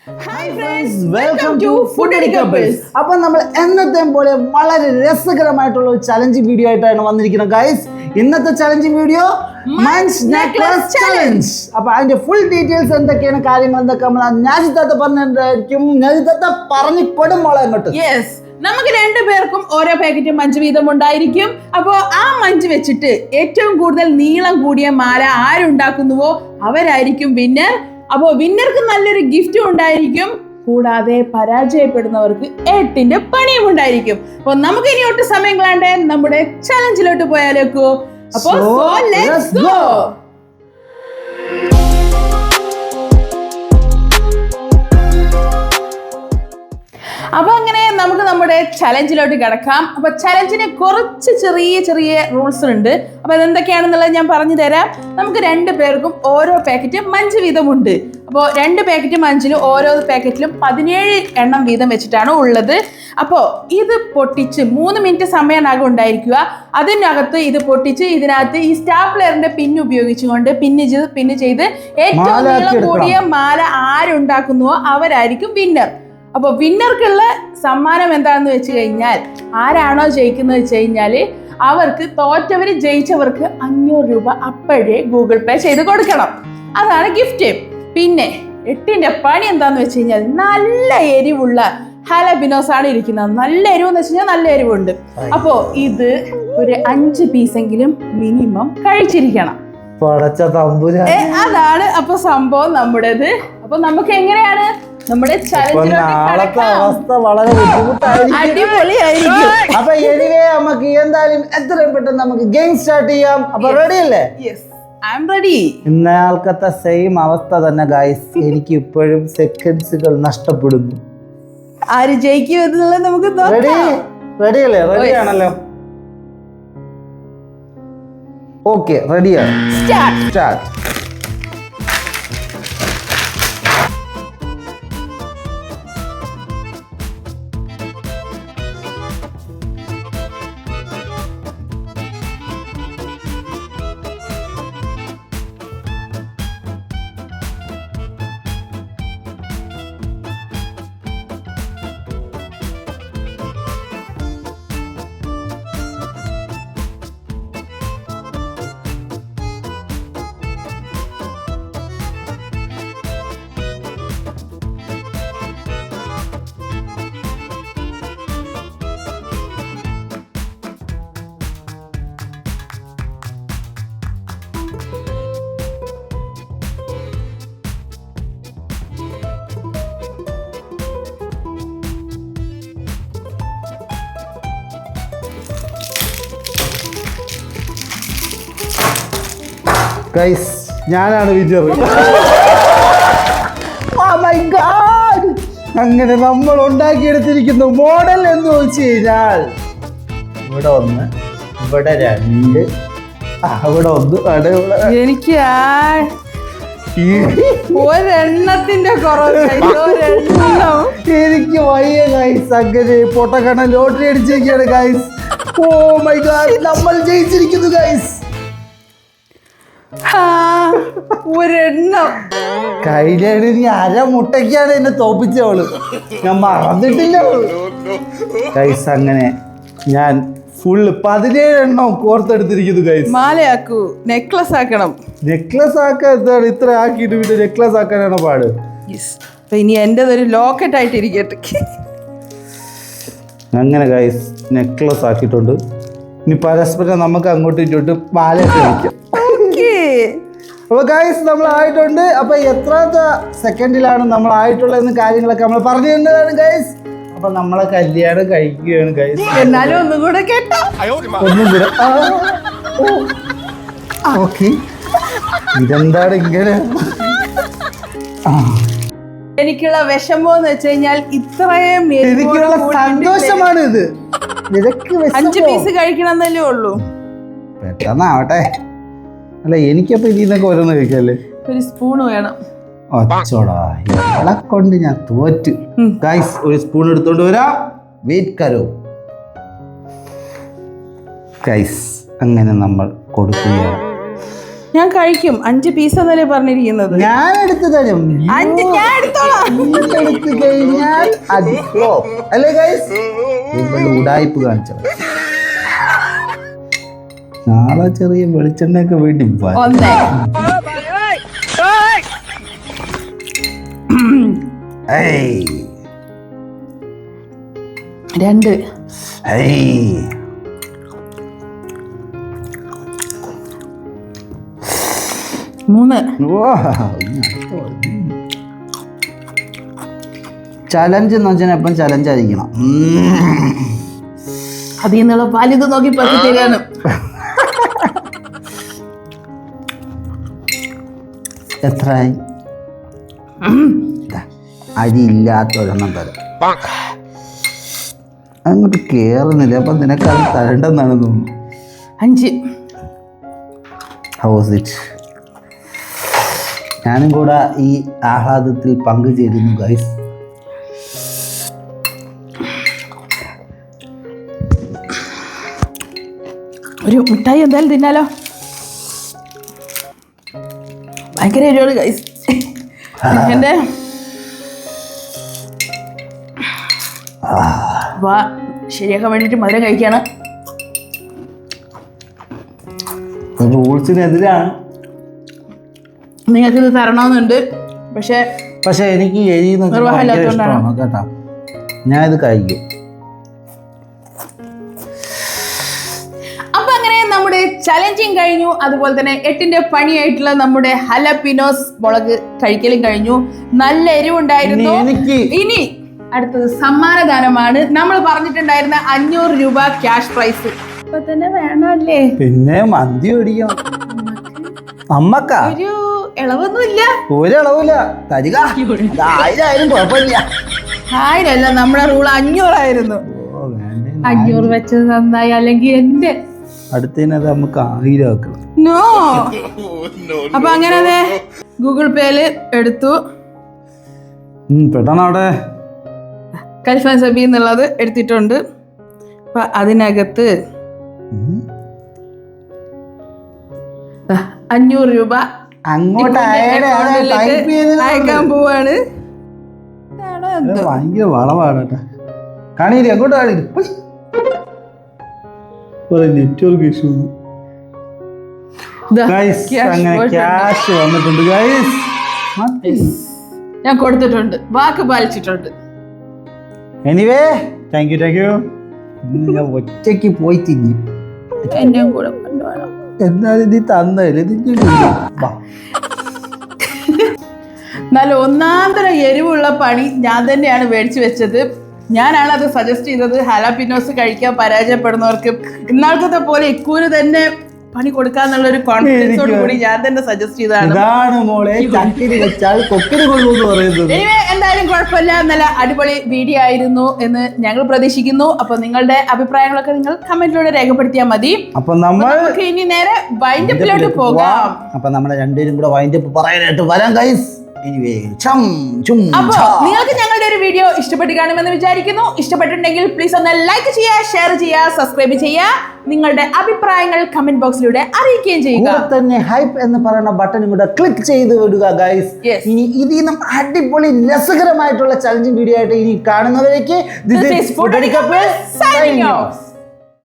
Hi friends, welcome to Food Addict Couples. അപ്പോൾ നമ്മൾ എന്നത്തെയും പോലെ വളരെ രസകരമായിട്ടുള്ള ഒരു ചലഞ്ചിങ് വീഡിയോ ആയിട്ടാണ് വന്നിരിക്കുന്നത് ഗൈസ്. ഇന്നത്തെ challenging video Munch necklace challenge. അപ്പോൾ അതിന്റെ ഫുൾ ഡീറ്റെയിൽസ് എന്തൊക്കെയാണ് കാര്യങ്ങൾ എന്തൊക്കെ നമ്മൾ നാജിത്താത്ത പറഞ്ഞിട്ടായിരിക്കും. നാജിത്താത്ത പറഞ്ഞു കൊടുമോളെ അങ്ങോട്ട്. യെസ്, നമുക്ക് രണ്ടുപേർക്കും ഓരോ പാക്കറ്റ് മഞ്ച് വീതം ഉണ്ടായിരിക്കും. അപ്പോൾ ആ മഞ്ച് വെച്ചിട്ട് ഏറ്റവും കൂടുതൽ നീളം കൂടിയ മാല ആരുണ്ടാക്കുന്നുവോ അവരായിരിക്കും വിന്നർ. അപ്പോൾ വിന്നർക്ക് നല്ലൊരു ഗിഫ്റ്റും ഉണ്ടായിരിക്കും, കൂടാതെ പരാജയപ്പെടുന്നവർക്ക് 8ന്റെ പണിയും ഉണ്ടായിരിക്കും. അപ്പോൾ നമുക്ക് ഇനി ഒട്ടും സമയം കളയാണ്ട് നമ്മുടെ ചലഞ്ചിലോട്ട് പോയാലേക്കോ. അപ്പോൾ ലെറ്റ്സ് ഗോ. അപ്പൊ അങ്ങനെ നമുക്ക് നമ്മുടെ ചലഞ്ചിലോട്ട് കിടക്കാം. അപ്പൊ ചലഞ്ചിന് കുറച്ച് ചെറിയ റൂൾസ് ഉണ്ട്. അപ്പൊ അതെന്തൊക്കെയാണെന്നുള്ളത് ഞാൻ പറഞ്ഞു തരാം. നമുക്ക് 2 പേർക്കും ഓരോ പാക്കറ്റ് മഞ്ച് വീതമുണ്ട്. അപ്പോൾ 2 പാക്കറ്റ് മഞ്ചിൽ ഓരോ പാക്കറ്റിലും 17 എണ്ണം വീതം വെച്ചിട്ടാണ് ഉള്ളത്. അപ്പോൾ ഇത് പൊട്ടിച്ച് 3 മിനിറ്റ് സമയമാകും ഉണ്ടായിരിക്കുക. അതിനകത്ത് ഇത് പൊട്ടിച്ച് ഇതിനകത്ത് ഈ സ്റ്റാപ്ലറിന്റെ പിൻ ഉപയോഗിച്ചുകൊണ്ട് പിന്ന് ചെയ്ത് ഏറ്റവും നീളം കൂടിയ മാല ആരുണ്ടാക്കുന്നുവോ അവരായിരിക്കും വിന്നർ. അപ്പോൾ വിന്നർക്കുള്ള സമ്മാനം എന്താണെന്ന് വെച്ച് കഴിഞ്ഞാൽ, ആരാണോ ജയിക്കുന്നത് വെച്ച് കഴിഞ്ഞാൽ അവർക്ക് തോറ്റവർ ജയിച്ചവർക്ക് 500 രൂപ അപ്പോഴേ ഗൂഗിൾ പേ ചെയ്ത് കൊടുക്കണം. അതാണ് ഗിഫ്റ്റ്. പിന്നെ 8ന്റെ പണി എന്താന്ന് വെച്ച് കഴിഞ്ഞാൽ, നല്ല എരിവുള്ള ഹലബിനോസ് ആണ് ഇരിക്കുന്നത്. നല്ല എരിവ് എന്ന് വെച്ച് കഴിഞ്ഞാൽ നല്ല എരിവുണ്ട്. അപ്പോൾ ഇത് ഒരു 5 പീസെങ്കിലും മിനിമം കഴിച്ചിരിക്കണം. അതാണ് അപ്പൊ സംഭവം നമ്മുടേത്. അപ്പൊ നമുക്ക് എങ്ങനെയാണ് നമ്മുടെ അവസ്ഥ വളരെ ബുദ്ധിമുട്ടായിരിക്കും. അപ്പൊ എനിവേ നമുക്ക് എന്തായാലും എത്രയും പെട്ടെന്ന് നമുക്ക് ഗെയിം സ്റ്റാർട്ട് ചെയ്യാം. അപ്പൊ റെഡി അല്ലേ? ഇന്നയാൾക്കത്തെ സെയിം അവസ്ഥ തന്നെ ഗൈസ്. എനിക്ക് ഇപ്പോഴും സെക്കൻഡ്സുകൾ നഷ്ടപ്പെടുന്നു. ആര് ജയിക്കും എന്നുള്ളത് നമുക്ക് റെഡി അല്ലേ? റെഡി ആണല്ലോ. ഓക്കെ, റെഡിയാണ്. സ്റ്റാർട്ട്. ഗൈസ്, ഞാനാണ് വിജയ്. അങ്ങനെ നമ്മൾ ഉണ്ടാക്കിയെടുത്തിരിക്കുന്ന മോഡൽ എന്ന് വെച്ച് കഴിഞ്ഞാൽ, ഇവിടെ 1, ഇവിടെ 2, അവിടെ 1, എനിക്ക് ഒരെണ്ണത്തിന്റെ കുറവ്. എനിക്ക് വയ്യ ഗൈസ്. അങ്ങനെ പൊട്ടക്കണ്ണ ലോട്ടറി അടിച്ചേക്കാണ് ഗൈസ്. ഓ മൈ ഗാഡ്, നമ്മൾ ജയിച്ചിരിക്കുന്നു ഗൈസ്. ഒരെണ്ണം കയ്യിലാണ്. നീ 1/2 മുട്ടയ്ക്കാണ് എന്നെ തോപ്പിച്ചവള്. ഞാൻ മറന്നിട്ടില്ല ഗൈസ്. അങ്ങനെ ഞാൻ ഫുള്ള് 17 എണ്ണം കോർത്തെടുത്തിരിക്കുന്നു ഗൈസ്. മാലയാക്കൂ, നെക്ലസ് ആക്കണം. നെക്ലസ് ആക്കാൻ എന്താണ് ഇത്ര ആക്കിയിട്ട് പിന്നെ നെക്ലസ് ആക്കാനാണ് പാട്. അപ്പൊ ഇനി എന്റേതൊരു ലോക്കറ്റ് ആയിട്ട് ഇരിക്കട്ടെ. അങ്ങനെ ഗൈസ് നെക്ലസ് ആക്കിയിട്ടുണ്ട്. ഇനി പരസ്പരം നമുക്ക് അങ്ങോട്ടും ഇങ്ങോട്ടും മാലയൊക്കെ വയ്ക്കാം. അപ്പൊ ഗൈസ് നമ്മളായിട്ടുണ്ട്. അപ്പൊ എത്രാമത്തെ സെക്കൻഡിലാണ് നമ്മളായിട്ടുള്ളതെന്ന് കാര്യങ്ങളൊക്കെ നമ്മൾ പറഞ്ഞു തരുന്നതാണ് ഗൈസ്. അപ്പൊ നമ്മളെ കല്യാണം കഴിക്കുകയാണ് ഗൈസ്. എന്നാലും ഒന്നും കൂടെ കേട്ടോ. ഓക്കെ, ഇതെന്താണ് ഇങ്ങനെ? എനിക്കുള്ള വിഷമം എന്ന് വെച്ച് കഴിഞ്ഞാൽ ഇത്രയും എനിക്കുള്ള സന്തോഷമാണ് ഇത്. നിനക്ക് 5 പീസ് കഴിക്കണം എന്നല്ലേ ഉള്ളൂ. പെട്ടെന്നാവട്ടെ. അല്ല, എനിക്കപ്പോ ഇതിന്നൊക്കെ ഓരോന്ന് കഴിക്കല്ലേ. ഒരു സ്പൂൺ വേണം. അച്ചോടാ, ഇവളെ കൊണ്ട് ഞാൻ തോറ്റ്. ഗൈസ്, ഒരു സ്പൂൺ എടുത്തോണ്ട് വരാം. വെയിറ്റ് കരോ ഗൈസ്. അങ്ങനെ നമ്മൾ കൊടുക്കുകയാണ്. ഞാൻ കഴിക്കും. 5 പീസ് എന്നല്ലേ പറഞ്ഞിരിക്കുന്നത്. ഞാൻ എടുത്തു തരും. ഞാൻ എടുത്തോളാം. എടുത്തു കഴിഞ്ഞാൽ അത് ഫ്ലോപ്പ് അല്ലേ ഗൈസ്? ഇവിടെ ഉടായ്പ് കാണിച്ചത്. നാളെ ചെറിയ വെളിച്ചെണ്ണയൊക്കെ വേണ്ടി ഒന്ന് രണ്ട് മൂന്ന്. ചലഞ്ച് എന്ന് വെച്ചാൽ എപ്പം ചലഞ്ച് ആയിരിക്കണം. അതിൽ നിന്നുള്ള പാലിത് നോക്കി പറ്റി തരാണ്. എത്രയായി? അരി ഇല്ലാത്തൊരെണ്ണം തരാം. അങ്ങോട്ട് കേറുന്നില്ല. അപ്പൊ നിനക്ക് അത് തരണ്ടെന്നാണ് തോന്നുന്നു. 5. House it? ഞാനും കൂടെ ഈ ആഹ്ലാദത്തിൽ പങ്കുചേരുന്നു ഗൈസ്. ഒരു മിഠായി എന്തായാലും തിന്നാലോ. ഭയങ്കര എരിവാണ് ഗൈസ്. എന്റെ ശരിയാക്കാൻ വേണ്ടിട്ട് മധുരം കഴിക്കാണ്. റൂൾസിനെതിരാണ്. നിങ്ങൾക്ക് ഇത് തരണമെന്നുണ്ട്, പക്ഷെ എനിക്ക് എരി ഇഷ്ടമാണ് കേട്ടോ. ഞാനിത് കഴിക്കും. അപ്പൊ അങ്ങനെ നമ്മുടെ ചലഞ്ചിങ് കഴിഞ്ഞു. അതുപോലെ തന്നെ 8ന്റെ പണിയായിട്ടുള്ള നമ്മുടെ ഹലപ്പിനോസ് മുളക് കഴിക്കലും കഴിഞ്ഞു. നല്ല എരിവുണ്ടായിരുന്നു. ഇനി അടുത്തത് സമ്മാനദാനമാണ്. നമ്മൾ പറഞ്ഞിട്ടുണ്ടായിരുന്ന 500 രൂപ ക്യാഷ് പ്രൈസ് ഇപ്പൊ തന്നെ വേണമല്ലേ? പിന്നെ മന്തി ഓടിക്കാം. അമ്മക്കാ ഒരു ഇളവൊന്നുമില്ല. ഒരിളവില്ല. തരിക. 1000 കുഴപ്പമില്ല. 1000 അല്ല, നമ്മുടെ റൂൾ 500 ആയിരുന്നു. 500 വെച്ചത് നന്നായി, അല്ലെങ്കിൽ എന്റെ അടുത്തത് നമുക്ക് 1000 ആക്കണം. നോ. അപ്പൊ അങ്ങനെ അതെ ഗൂഗിൾ പേയില് എടുത്തു. പെട്ടെന്ന് അവിടെ കൽഫാൻ സബി എന്നുള്ളത് എടുത്തിട്ടുണ്ട്. അപ്പൊ അതിനകത്ത് 500 രൂപ അങ്ങോട്ട് അയക്കാൻ പോവാണ്. ഭയങ്കര വളവാണ്. കാണിയില്ല, അങ്ങോട്ട് കാണില്ല. Network issue. അങ്ങനെ ക്യാഷ് വന്നിട്ടുണ്ട് ഗൈസ്. ഞാൻ കൊടുത്തിട്ടുണ്ട്, വാക്ക് പാലിച്ചിട്ടുണ്ട്. Anyway thank you. ഞാൻ ഒറ്റയ്ക്ക് പോയി തിന്നി. എന്നെയും കൂടെ കൊണ്ടുപോകണം. എന്നാലും നീ തന്നല്ലേ. നല്ല ഒന്നാന്തര എരിവുള്ള പണി ഞാൻ തന്നെയാണ് മേടിച്ചു വെച്ചത്. ഞാനാണ് അത് സജസ്റ്റ് ചെയ്തത്. ഹലാപ്പിനോസ് കഴിക്കാൻ പരാജയപ്പെടുന്നവർക്ക് ഇന്നാൾക്കത്തെ പോലെ ഇക്കൂര് തന്നെ പണി കൊടുക്കാന്നുള്ള ഒരു കോൺഫിഡൻസോട് കൂടി ഞാൻ തന്നെ സജസ്റ്റ് ചെയ്തതാണ്. എന്തായാലും കുഴപ്പമില്ല, നല്ല അടിപൊളി വീഡിയോ ആയിരുന്നു എന്ന് ഞങ്ങൾ പ്രതീക്ഷിക്കുന്നു. അപ്പൊ നിങ്ങളുടെ അഭിപ്രായങ്ങളൊക്കെ നിങ്ങൾ കമന്റിലൂടെ രേഖപ്പെടുത്തിയാൽ മതി. അപ്പൊ നമുക്ക് ഇനി നേരെ വൈൻഡപ്പിലോട്ട് പോകാം. അപ്പൊ നമ്മളെ രണ്ടുപേരും കൂടെ വൈൻഡപ്പ് പറയാനായിട്ട് വരാം ഗൈസ്. അപ്പൊ നിങ്ങൾക്ക് ഞങ്ങളുടെ ഒരു വീഡിയോ ഇഷ്ടപ്പെട്ട് കാണുമെന്ന് വിചാരിക്കുന്നു. ഇഷ്ടപ്പെട്ടിട്ടുണ്ടെങ്കിൽ പ്ലീസ് ഒന്ന് ലൈക്ക് ചെയ്യുക, ഷെയർ ചെയ്യുക, സബ്സ്ക്രൈബ് ചെയ്യുക. നിങ്ങളുടെ അഭിപ്രായങ്ങൾ കമന്റ് ബോക്സിലൂടെ അറിയിക്കുകയും ചെയ്യുക. തന്നെ ഹൈപ്പ് എന്ന് പറയുന്ന ബട്ടൺ കൂടെ ക്ലിക്ക് ചെയ്ത് വിടുക ഗൈസ്. ഇനി ഇതിൽ നിന്നും അടിപൊളി രസകരമായിട്ടുള്ള ചലഞ്ചിങ് വീഡിയോ ആയിട്ട് ഇനി കാണുന്നവരേക്ക് this is Foodie Couples signing off.